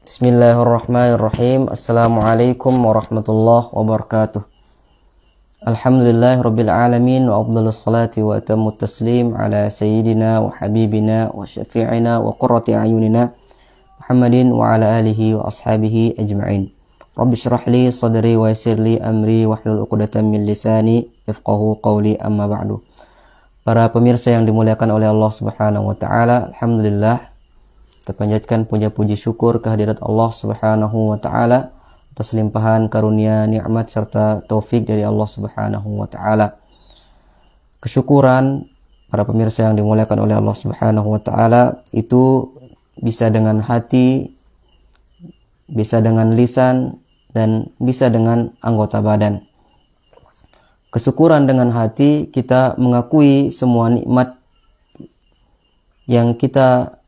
Bismillahirrahmanirrahim. Assalamualaikum warahmatullahi wabarakatuh. Alhamdulillahirabbil alamin wa afdhalus salati wa atammut taslim ala sayyidina wa habibina wa syafi'ina wa qurrati a'yunina Muhammadin wa ala alihi wa ashabihi ajma'in. Rabbi shrah li sadri wa yassir li amri wahlul 'uqdatam min lisani yafqahu qawli, amma ba'du. Para pemirsa yang dimuliakan oleh Allah Subhanahu wa taala, alhamdulillah kita panjatkan puja-puji syukur kehadirat Allah Subhanahu wa taala atas limpahan karunia, nikmat serta taufik dari Allah Subhanahu wa taala. Kesyukuran para pemirsa yang dimuliakan oleh Allah Subhanahu wa taala itu bisa dengan hati, bisa dengan lisan, dan bisa dengan anggota badan. Kesyukuran dengan hati, kita mengakui semua nikmat yang kita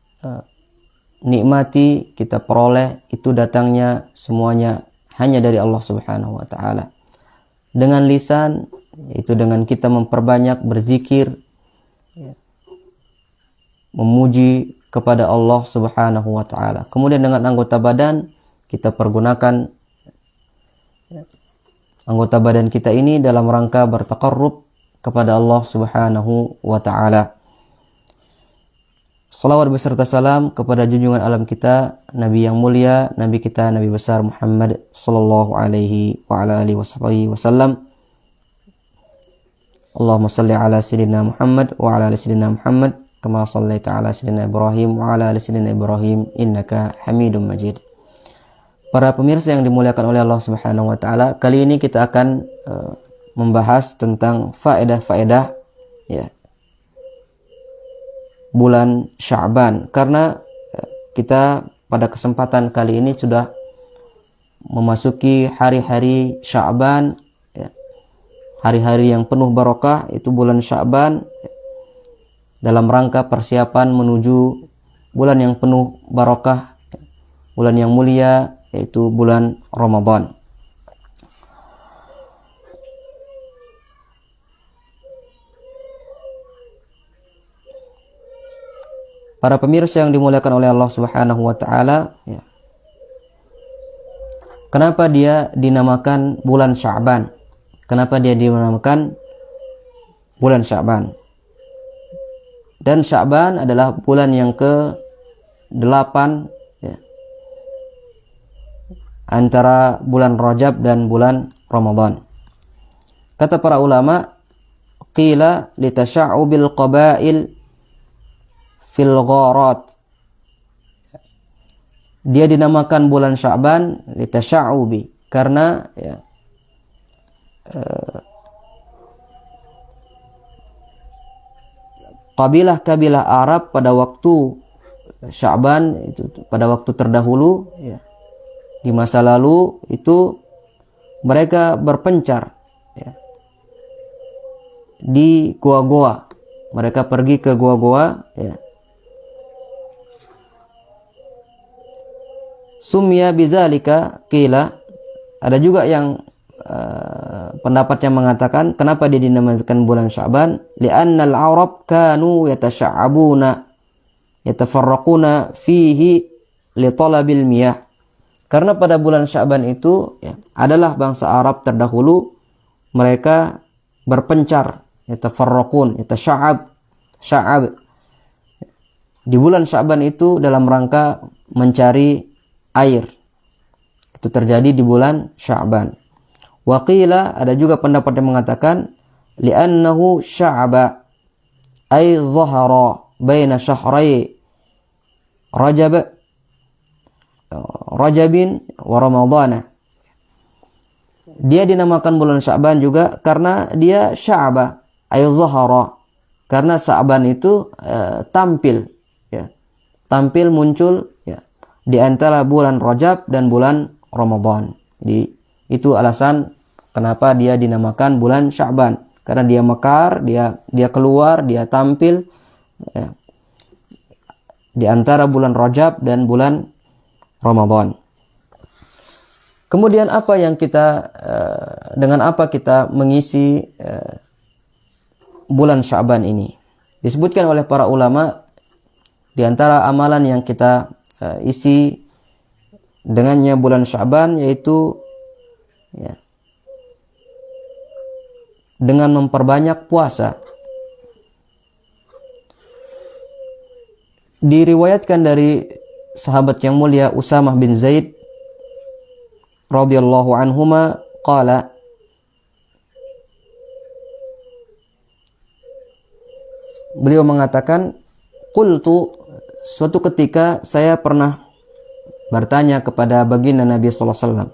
nikmati, kita peroleh, itu datangnya semuanya hanya dari Allah Subhanahu wa taala. Dengan lisan, itu dengan kita memperbanyak berzikir, memuji kepada Allah Subhanahu wa taala. Kemudian dengan anggota badan, kita pergunakan anggota badan kita ini dalam rangka bertaqarrub kepada Allah Subhanahu wa taala. Salawat beserta salam kepada junjungan alam kita, Nabi yang mulia, Nabi kita, Nabi besar Muhammad sallallahu alaihi wa ala alihi wasallam. Allahumma salli ala sayyidina Muhammad wa ala ali sayyidina Muhammad kama shallaita ala sayyidina Ibrahim wa ala ali sayyidina Ibrahim innaka Hamidum Majid. Para pemirsa yang dimuliakan oleh Allah Subhanahu wa taala, kali ini kita akan membahas tentang faedah-faedah bulan Sya'ban, karena kita pada kesempatan kali ini sudah memasuki hari-hari Sya'ban, hari-hari yang penuh barokah, itu bulan Sya'ban, dalam rangka persiapan menuju bulan yang penuh barokah, bulan yang mulia, yaitu bulan Ramadan. Para pemirsa yang dimuliakan oleh Allah Subhanahu wa taala, kenapa dia dinamakan bulan Sya'ban? Kenapa dia dinamakan bulan Sya'ban? Dan Sya'ban adalah bulan yang ke-8 antara bulan Rajab dan bulan Ramadan. Kata para ulama, qila litasha'ubil qabail fil gharat. Dia dinamakan bulan Sya'ban litasha'ubi karena kabilah-kabilah Arab pada waktu Sya'ban, itu pada waktu terdahulu, di masa lalu, itu mereka berpencar di goa-goa. Mereka pergi ke goa-goa, Sumya bidzalika qila. Ada juga yang pendapat yang mengatakan kenapa dia dinamakan bulan Sya'ban, li'annal Arab kanu yatasha'abuna yatafarraquna fihi li talabil miyah. Karena pada bulan Sya'ban itu adalah bangsa Arab terdahulu, mereka berpencar, yatafarraqun, sya'ab. Di bulan Sya'ban itu dalam rangka mencari air. Itu terjadi di bulan Sya'ban. Wa qila, ada juga pendapat yang mengatakan li'annahu sya'aba ay zahara baina syahrai Rajabin wa Ramadana. Dia dinamakan bulan Sya'ban juga karena dia sya'aba ay zahara, karena Sya'ban itu tampil muncul di antara bulan Rajab dan bulan Ramadan. Jadi itu alasan kenapa dia dinamakan bulan Sya'ban, karena dia mekar, dia keluar, dia tampil di antara bulan Rajab dan bulan Ramadan. Kemudian apa yang dengan apa kita mengisi bulan Sya'ban ini? Disebutkan oleh para ulama, di antara amalan yang kita isi dengannya bulan Sya'ban, yaitu ya, dengan memperbanyak puasa. Diriwayatkan dari sahabat yang mulia Usamah bin Zaid radhiyallahu anhuma qala, beliau mengatakan, qultu, suatu ketika saya pernah bertanya kepada baginda Nabi sallallahu alaihi wasallam,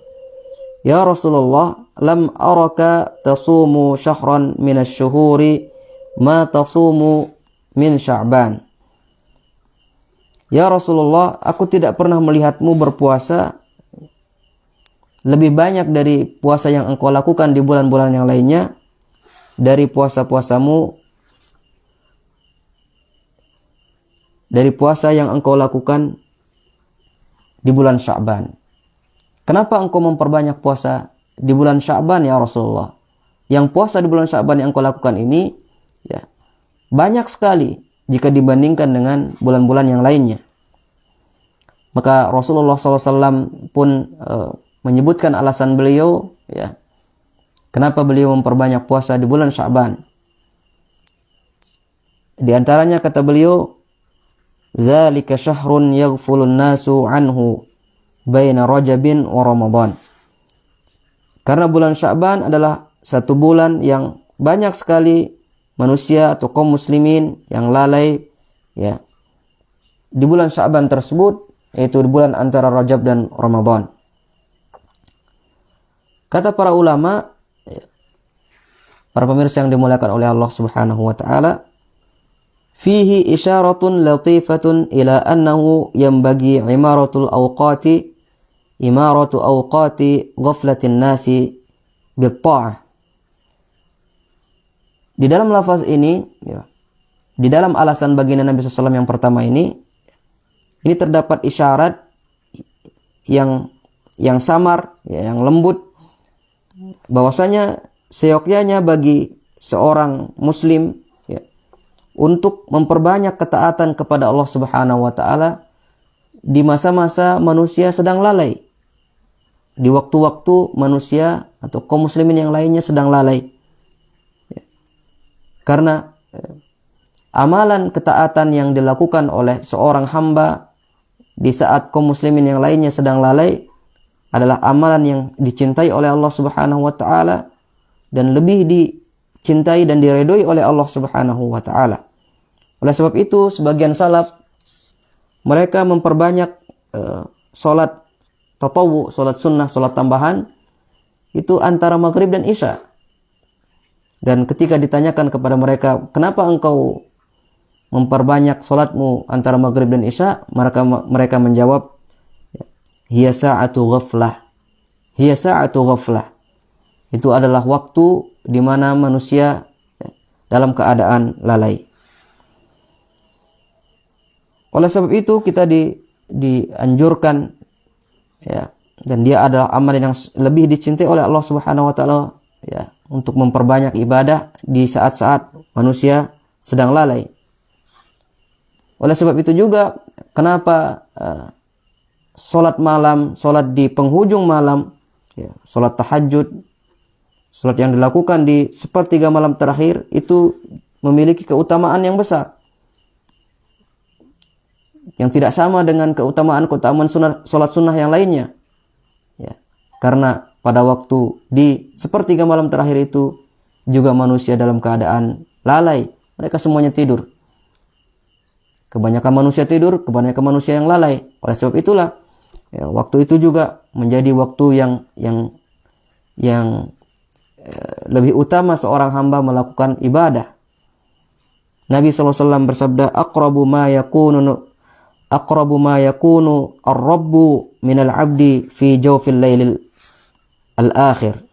ya Rasulullah, lam araka tasumu syahran minasy-syuhuri ma tasumu min Sya'ban. Ya Rasulullah, aku tidak pernah melihatmu berpuasa lebih banyak dari puasa yang engkau lakukan di bulan-bulan yang lainnya, dari puasa-puasamu, dari puasa yang engkau lakukan di bulan Sya'ban. Kenapa engkau memperbanyak puasa di bulan Sya'ban ya Rasulullah? Yang puasa di bulan Sya'ban yang engkau lakukan ini ya banyak sekali jika dibandingkan dengan bulan-bulan yang lainnya. Maka Rasulullah SAW pun menyebutkan alasan beliau, ya, kenapa beliau memperbanyak puasa di bulan Sya'ban. Di antaranya kata beliau, zalika syahrun yaghfulun nasu anhu baina Rajabin wa Ramadan. Karena bulan Sya'ban adalah satu bulan yang banyak sekali manusia atau kaum muslimin yang lalai ya di bulan Sya'ban tersebut, yaitu di bulan antara Rajab dan Ramadan. Kata para ulama, para pemirsa yang dimuliakan oleh Allah Subhanahu wa taala, fihi isyaratun latifatun ila annahu yanbaghi imaratu awqati ghaflatin nasi bit-ta'ah. Di dalam lafaz ini, ya, di dalam alasan baginda Nabi SAW yang pertama ini terdapat isyarat yang samar, ya, yang lembut, bahwasanya seyogyanya bagi seorang muslim ya, untuk memperbanyak ketaatan kepada Allah Subhanahu wa taala di masa-masa manusia sedang lalai, di waktu-waktu manusia atau kaum muslimin yang lainnya sedang lalai. Karena amalan ketaatan yang dilakukan oleh seorang hamba di saat kaum muslimin yang lainnya sedang lalai adalah amalan yang dicintai oleh Allah Subhanahu wa taala dan lebih dicintai dan diridhoi oleh Allah Subhanahu wa taala. Oleh sebab itu, sebagian salaf mereka memperbanyak salat tatawwu, salat sunnah, salat tambahan itu antara maghrib dan isya. Dan ketika ditanyakan kepada mereka, kenapa engkau memperbanyak salatmu antara maghrib dan isya, mereka menjawab, hiya sa'atu ghaflah. Hiya sa'atu ghaflah. Itu adalah waktu di mana manusia dalam keadaan lalai. Oleh sebab itu kita dianjurkan ya, dan dia adalah amalan yang lebih dicintai oleh Allah Subhanahu wa taala ya, untuk memperbanyak ibadah di saat-saat manusia sedang lalai. Oleh sebab itu juga kenapa sholat malam, sholat di penghujung malam, ya, sholat tahajud, sholat yang dilakukan di sepertiga malam terakhir itu memiliki keutamaan yang besar, yang tidak sama dengan keutamaan sholat sunnah yang lainnya. Ya, karena pada waktu di sepertiga malam terakhir itu juga manusia dalam keadaan lalai. Mereka semuanya tidur. Kebanyakan manusia tidur, kebanyakan manusia yang lalai. Oleh sebab itulah ya, waktu itu juga menjadi waktu yang lebih utama seorang hamba melakukan ibadah. Nabi SAW bersabda, aqrabu ma yakunu ar-rabbu minal abdi fi jawfil lailil al-akhir.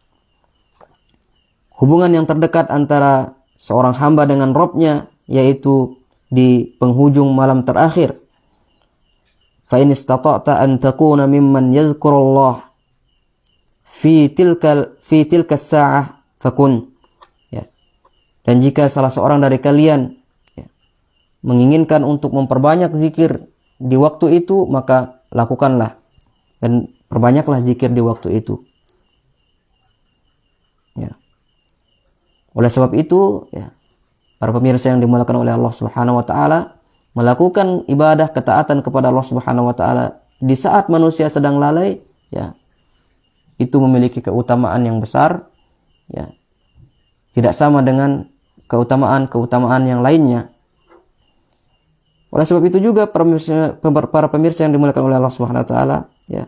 Hubungan yang terdekat antara seorang hamba dengan Rabb-nya yaitu di penghujung malam terakhir. Fa in istata'ta an takuna mimman yadhkurullah fi tilka as-sa'ah fakun. Ya. Dan jika salah seorang dari kalian ya, menginginkan untuk memperbanyak zikir di waktu itu, maka lakukanlah. dan perbanyaklah zikir di waktu itu. Ya. Oleh sebab itu, ya, para pemirsa yang dimuliakan oleh Allah Subhanahu wa taala, melakukan ibadah ketaatan kepada Allah Subhanahu wa taala di saat manusia sedang lalai, ya, itu memiliki keutamaan yang besar, ya. Tidak sama dengan keutamaan yang lainnya. Oleh sebab itu juga para pemirsa yang dimuliakan oleh Allah Subhanahu wa taala, ya,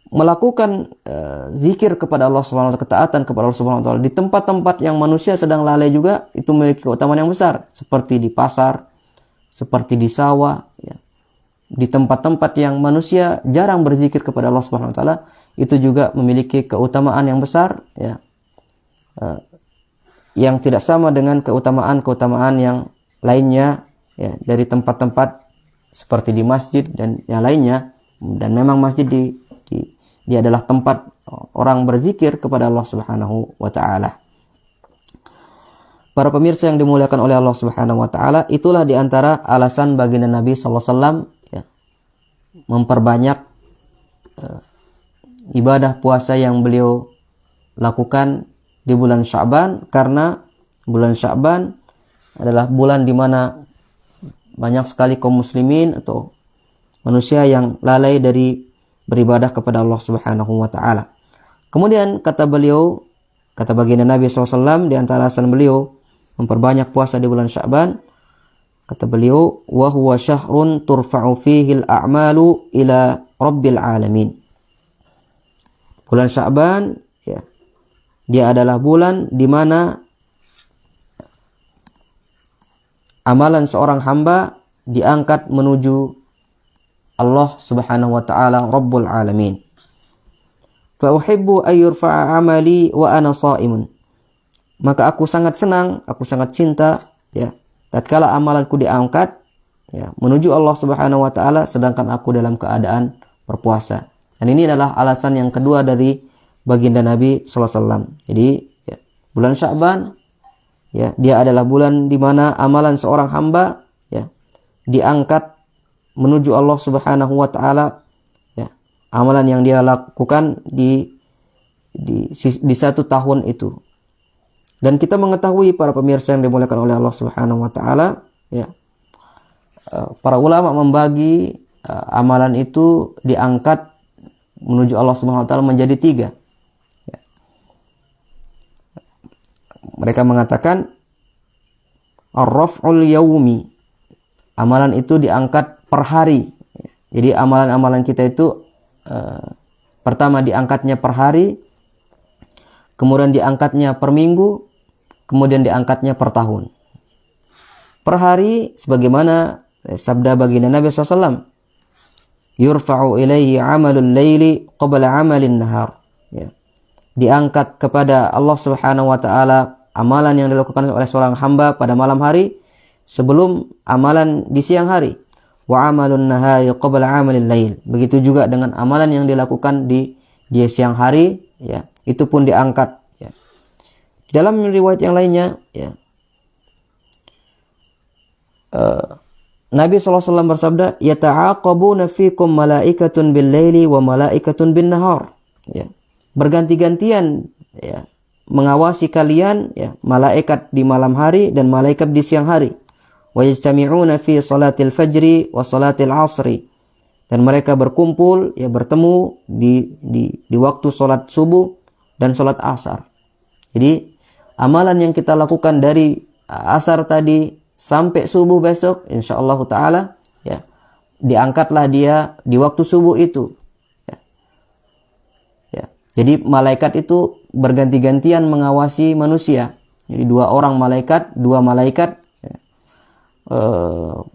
melakukan zikir kepada Allah Subhanahu wa taala, ketaatan kepada Allah Subhanahu wa taala di tempat-tempat yang manusia sedang lalai juga, itu memiliki keutamaan yang besar, seperti di pasar, seperti di sawah, ya. Di tempat-tempat yang manusia jarang berzikir kepada Allah Subhanahu wa taala, itu juga memiliki keutamaan yang besar, ya. Yang tidak sama dengan keutamaan yang lainnya, ya, dari tempat-tempat seperti di masjid dan yang lainnya. Dan memang masjid dia adalah tempat orang berzikir kepada Allah Subhanahu wa taala. Para pemirsa yang dimuliakan oleh Allah Subhanahu wa taala, itulah diantara alasan baginda Nabi sallallahu alaihi wasallam, ya, memperbanyak ibadah puasa yang beliau lakukan di bulan Sya'ban, karena bulan Sya'ban adalah bulan di mana banyak sekali kaum muslimin atau manusia yang lalai dari beribadah kepada Allah Subhanahu wa taala. Kemudian kata baginda Nabi SAW, di antara alasan beliau memperbanyak puasa di bulan Sya'ban, kata beliau, wa huwa syahrun turfa'u fihi al-a'malu ila rabbil alamin. Bulan Sya'ban, ya, dia adalah bulan di mana amalan seorang hamba diangkat menuju Allah Subhanahu wa taala Rabbul Alamin. Fa uhibbu ay yurfa'a amali wa ana sha'imun. Maka aku sangat senang, aku sangat cinta, ya, tatkala amalanku diangkat, ya, menuju Allah Subhanahu wa taala sedangkan aku dalam keadaan berpuasa. Dan ini adalah alasan yang kedua dari baginda Nabi sallallahu alaihi wasallam. Jadi, ya, bulan Sya'ban, ya, dia adalah bulan di mana amalan seorang hamba, ya, diangkat menuju Allah Subhanahu wa taala, ya, amalan yang dia lakukan di satu tahun itu. Dan kita mengetahui, para pemirsa yang dimuliakan oleh Allah Subhanahu wa taala, ya, para ulama membagi amalan itu diangkat menuju Allah Subhanahu wa taala menjadi 3. Ya. Mereka mengatakan ar-raf'ul yaumi, amalan itu diangkat per hari. Jadi amalan-amalan kita itu pertama diangkatnya per hari, kemudian diangkatnya per minggu, kemudian diangkatnya per tahun. Per hari, sebagaimana sabda baginda Nabi SAW, yurfa'u ilaihi amalul laili qabla amalin nahar. Ya. Diangkat kepada Allah Subhanahu wa taala amalan yang dilakukan oleh seorang hamba pada malam hari sebelum amalan di siang hari. Wa amalun nahari qabla amalil lail. Begitu juga dengan amalan yang dilakukan di siang hari, ya, itu pun diangkat, ya. Di dalam riwayat yang lainnya, ya, Nabi SAW bersabda, yata'aqabuna fikum malaikatun bil laili wa malaikatun bin nahar. Ya. Berganti-gantian, ya, mengawasi kalian, ya, malaikat di malam hari dan malaikat di siang hari. Wa yajtami'una fi salatil fajri wa salatil asri. Dan mereka berkumpul, ya, bertemu di waktu salat subuh dan salat asar. Jadi amalan yang kita lakukan dari asar tadi sampai subuh besok, insyaallah taala, ya, diangkatlah dia di waktu subuh itu, ya. Ya. Jadi malaikat itu berganti-gantian mengawasi manusia. Jadi dua malaikat, ya,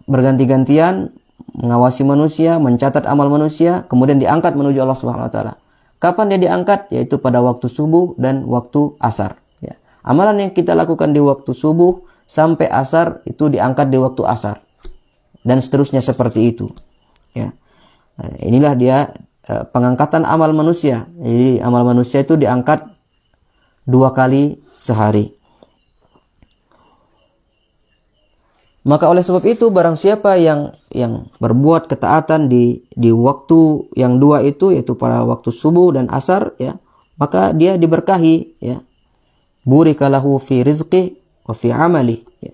berganti-gantian mengawasi manusia, mencatat amal manusia, kemudian diangkat menuju Allah Subhanahu wa taala. Kapan dia diangkat? Yaitu pada waktu subuh dan waktu asar, ya. Amalan yang kita lakukan di waktu subuh sampai asar itu diangkat di waktu asar, dan seterusnya seperti itu, ya. Nah, inilah dia pengangkatan amal manusia. Jadi amal manusia itu diangkat 2 kali sehari. Maka oleh sebab itu barang siapa yang berbuat ketaatan di waktu yang dua itu, yaitu pada waktu subuh dan asar, ya, maka dia diberkahi, ya. Burika lahu fi rizqi wa fi amali, ya.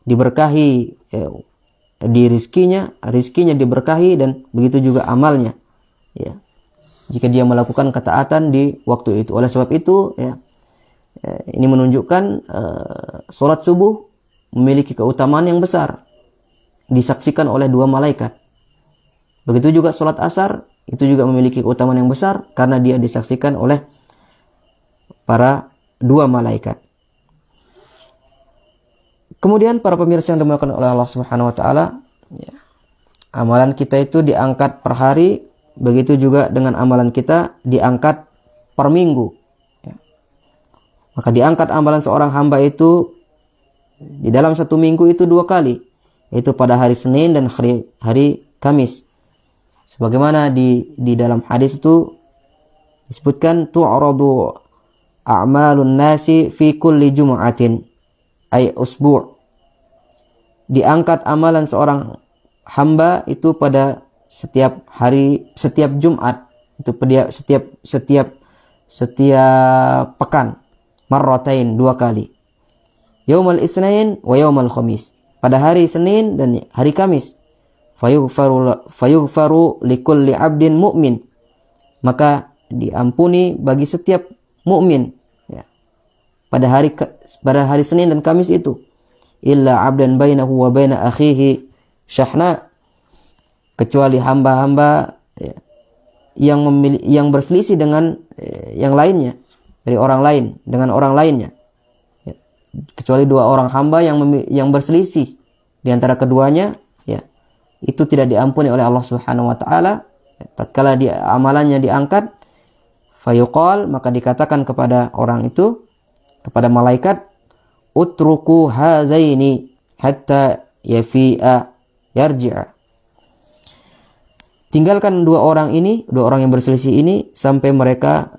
Diberkahi, ya, di rizkinya diberkahi, dan begitu juga amalnya, ya, jika dia melakukan ketaatan di waktu itu. Oleh sebab itu, ya, ini menunjukkan sholat subuh memiliki keutamaan yang besar, disaksikan oleh dua malaikat. Begitu juga sholat asar, itu juga memiliki keutamaan yang besar karena dia disaksikan oleh para dua malaikat. Kemudian para pemirsa yang dimuliakan oleh Allah Subhanahu wa taala, ya, amalan kita itu diangkat per hari, begitu juga dengan amalan kita diangkat per minggu, ya. Maka diangkat amalan seorang hamba itu di dalam satu minggu itu dua kali, yaitu pada hari Senin dan hari Kamis. Sebagaimana di dalam hadis itu disebutkan, tu'radu a'malun nasi fi kulli jum'atin ay usbu'. Diangkat amalan seorang hamba itu pada setiap hari, setiap Jumat, itu setiap pekan, marratain, dua kali. Yaumal Isnain wa yaumal Khamis, pada hari Senin dan hari Kamis. Fayughfaru likulli 'abdin mu'min, maka diampuni bagi setiap mukmin, ya, pada hari Senin dan Kamis itu. Illa 'abdan bainahu wa baina akhihi syahna, kecuali hamba-hamba, ya, yang berselisih dengan yang lainnya, dari orang lain dengan orang lainnya. Kecuali dua orang hamba yang berselisih di antara keduanya, ya, itu tidak diampuni oleh Allah Subhanahu wa taala. Tatkala amalannya diangkat, fayuqal, maka dikatakan kepada orang itu, kepada malaikat, utruku hazaini hatta yafi'a yarji'a. Tinggalkan dua orang yang berselisih ini sampai mereka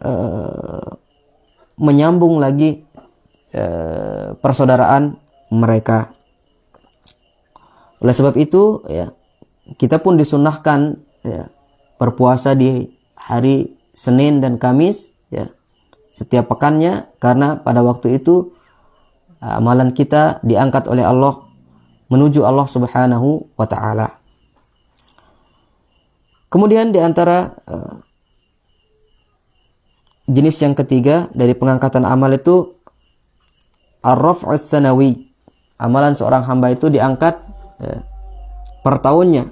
menyambung lagi persaudaraan mereka. Oleh sebab itu, ya, kita pun disunahkan, ya, berpuasa di hari Senin dan Kamis, ya, setiap pekannya, karena pada waktu itu amalan kita diangkat oleh Allah menuju Allah Subhanahu wa taala. Kemudian di antara jenis yang ketiga dari pengangkatan amal itu ar-raf'us sanawi. Amalan seorang hamba itu diangkat, ya, per tahunnya.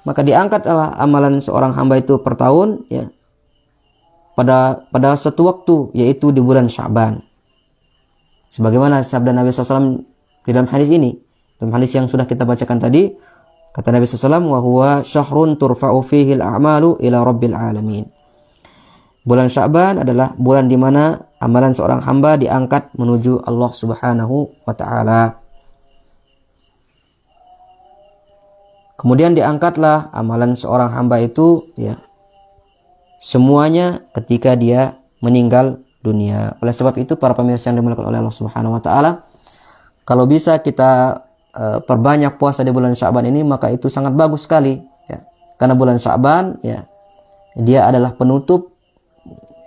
Maka diangkatlah amalan seorang hamba itu per tahun, ya, pada satu waktu, yaitu di bulan Sya'ban. Sebagaimana sabda Nabi SAW di dalam hadis ini, dalam hadis yang sudah kita bacakan tadi, kata Nabi SAW, wa huwa syahrun turfa'u fihi al-a'malu ila rabbil alamin. Bulan Sya'ban adalah bulan di mana amalan seorang hamba diangkat menuju Allah Subhanahu wa taala. Kemudian diangkatlah amalan seorang hamba itu, ya, semuanya ketika dia meninggal dunia. Oleh sebab itu para pemirsa yang dimuliakan oleh Allah Subhanahu wa taala, kalau bisa kita perbanyak puasa di bulan Sya'ban ini, maka itu sangat bagus sekali, ya. Karena bulan Sya'ban, ya, dia adalah penutup,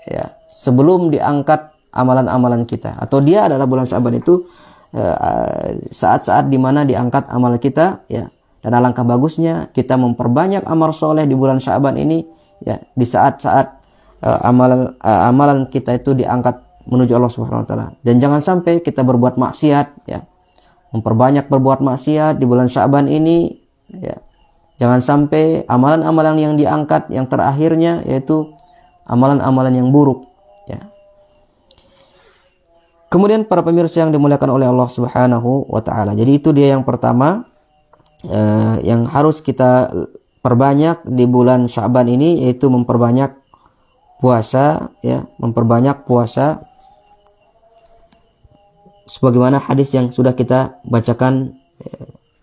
ya, sebelum diangkat amalan-amalan kita, atau dia adalah bulan Sya'ban itu saat-saat di mana diangkat amal kita, ya. Dan alangkah bagusnya kita memperbanyak amal soleh di bulan Sya'ban ini, ya, di saat-saat amalan kita itu diangkat menuju Allah Subhanahu wa taala. Dan jangan sampai kita berbuat maksiat, ya. Memperbanyak berbuat maksiat di bulan Sya'ban ini, ya. Jangan sampai amalan-amalan yang diangkat yang terakhirnya yaitu amalan-amalan yang buruk, ya. Kemudian para pemirsa yang dimuliakan oleh Allah Subhanahu wa taala. Jadi itu dia yang pertama yang harus kita perbanyak di bulan Sya'ban ini, yaitu memperbanyak puasa, ya, memperbanyak puasa. Sebagaimana hadis yang sudah kita bacakan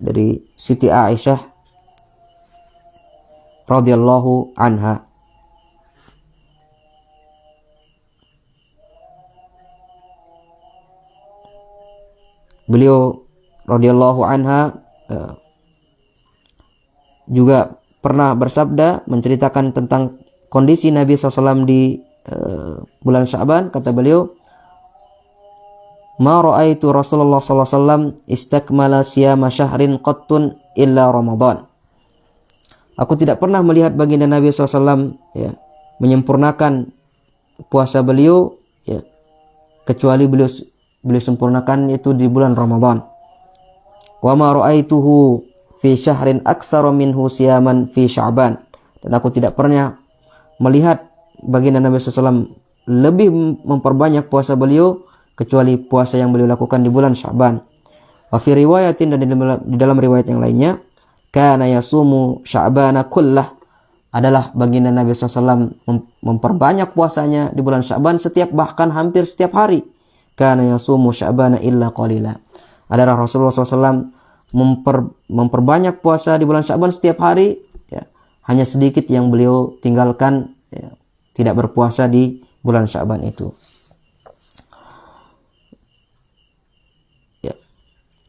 dari Siti Aisyah radhiyallahu anha. Beliau radhiyallahu anha juga pernah bersabda menceritakan tentang kondisi Nabi SAW di bulan Sya'ban. Kata beliau, ma ra'aitu Rasulullah SAW istakmala siyama syahrin qattun illa Ramadan. Aku tidak pernah melihat baginda Nabi SAW ya, menyempurnakan puasa beliau ya, kecuali beliau sempurnakan itu di bulan Ramadan. Wa ma ra'aituhu fi syahrin aktsara minhu siyaman fi Sya'ban. Dan aku tidak pernah melihat baginda Nabi SAW lebih memperbanyak puasa beliau kecuali puasa yang beliau lakukan di bulan Sya'ban. Wa fi riwayatin, dan di dalam riwayat yang lainnya, kana yasumu Sya'bana kullah, adalah baginda Nabi SAW memperbanyak puasanya di bulan Sya'ban bahkan hampir setiap hari. Kana yasumu Sya'bana illa qalila, adalah Rasulullah SAW memperbanyak puasa di bulan Sya'ban setiap hari ya, hanya sedikit yang beliau tinggalkan ya, tidak berpuasa di bulan Sya'ban itu ya.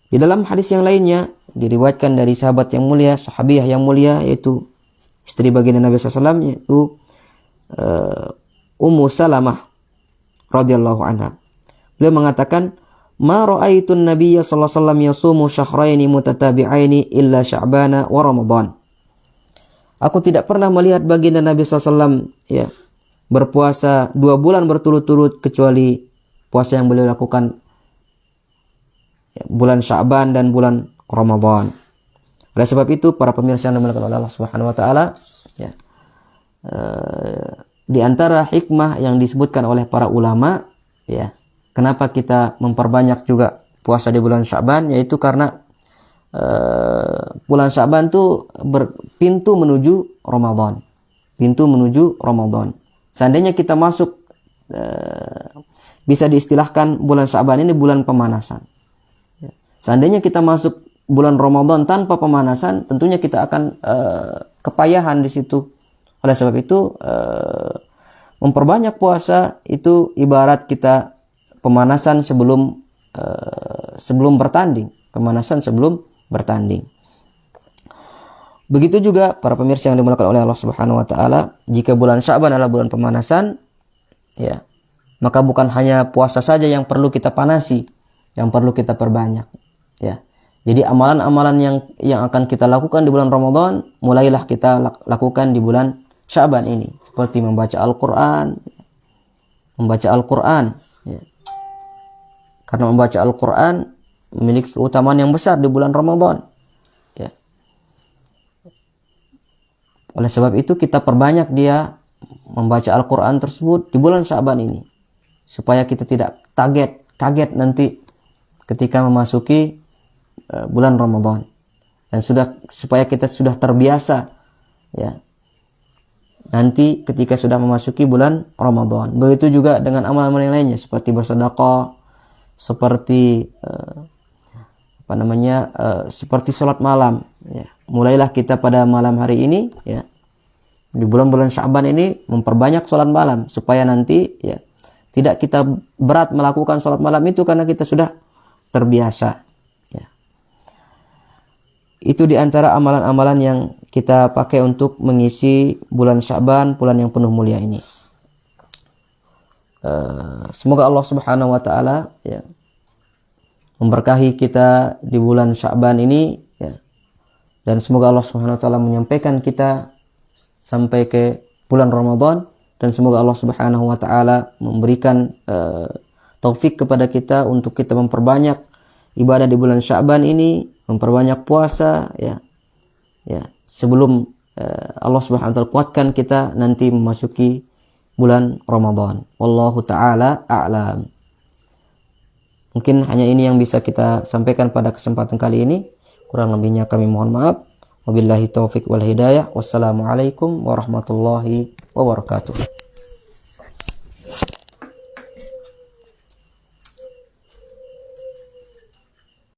Di dalam hadis yang lainnya diriwayatkan dari sahabat yang mulia, sahabiah yang mulia, yaitu istri baginda Nabi SAW, yaitu Ummu Salamah radhiyallahu anha. Beliau mengatakan, ma ra'aitun nabiyya sallallahu alaihi wasallam yasumu syahraini mutatabi'aini illa Sya'bana wa Ramadan. Aku tidak pernah melihat baginda Nabi SAW ya, berpuasa 2 bulan berturut-turut kecuali puasa yang beliau lakukan ya, bulan Sya'ban dan bulan Ramadan. Oleh sebab itu, para pemirsa yang dimuliakan oleh Allah Subhanahu wa taala ya, di antara hikmah yang disebutkan oleh para ulama ya, kenapa kita memperbanyak juga puasa di bulan Sya'ban, yaitu karena bulan Sya'ban itu pintu menuju Ramadan. Pintu menuju Ramadan. Seandainya kita masuk, bisa diistilahkan bulan Sya'ban ini bulan pemanasan. Seandainya kita masuk bulan Ramadan tanpa pemanasan, tentunya kita akan kepayahan di situ. Oleh sebab itu, memperbanyak puasa itu ibarat kita pemanasan sebelum bertanding. Pemanasan sebelum bertanding. Begitu juga para pemirsa yang dimuliakan oleh Allah Subhanahu wa taala, jika bulan Sya'ban adalah bulan pemanasan, ya, maka bukan hanya puasa saja yang perlu kita panasi, yang perlu kita perbanyak, ya. Jadi amalan-amalan yang akan kita lakukan di bulan Ramadan, mulailah kita lakukan di bulan Sya'ban ini, seperti membaca Al-Qur'an, ya. Karena membaca Al-Qur'an memiliki keutamaan yang besar di bulan Ramadan. Ya. Oleh sebab itu kita perbanyak dia membaca Al-Quran tersebut di bulan Sya'ban ini, supaya kita tidak kaget nanti ketika memasuki bulan Ramadan, dan supaya kita sudah terbiasa ya nanti ketika sudah memasuki bulan Ramadan. Begitu juga dengan amal-amal yang lainnya seperti bersedekah, seperti seperti sholat malam ya. Mulailah kita pada malam hari ini ya, di bulan-bulan Sya'ban ini memperbanyak sholat malam, supaya nanti ya tidak kita berat melakukan sholat malam itu karena kita sudah terbiasa ya. Itu diantara amalan-amalan yang kita pakai untuk mengisi bulan Sya'ban, bulan yang penuh mulia ini. Semoga Allah Subhanahu wa taala ya memberkahi kita di bulan Sya'ban ini ya. Dan semoga Allah Subhanahu wa taala menyampaikan kita sampai ke bulan Ramadan, dan semoga Allah Subhanahu wa taala memberikan taufik kepada kita untuk kita memperbanyak ibadah di bulan Sya'ban ini, memperbanyak puasa ya. Ya, sebelum Allah Subhanahu wa taala kuatkan kita nanti memasuki bulan Ramadan. Wallahu taala a'lam. Mungkin hanya ini yang bisa kita sampaikan pada kesempatan kali ini. Kurang lebihnya kami mohon maaf. Wabillahi taufik wal hidayah. Wassalamualaikum warahmatullahi wabarakatuh.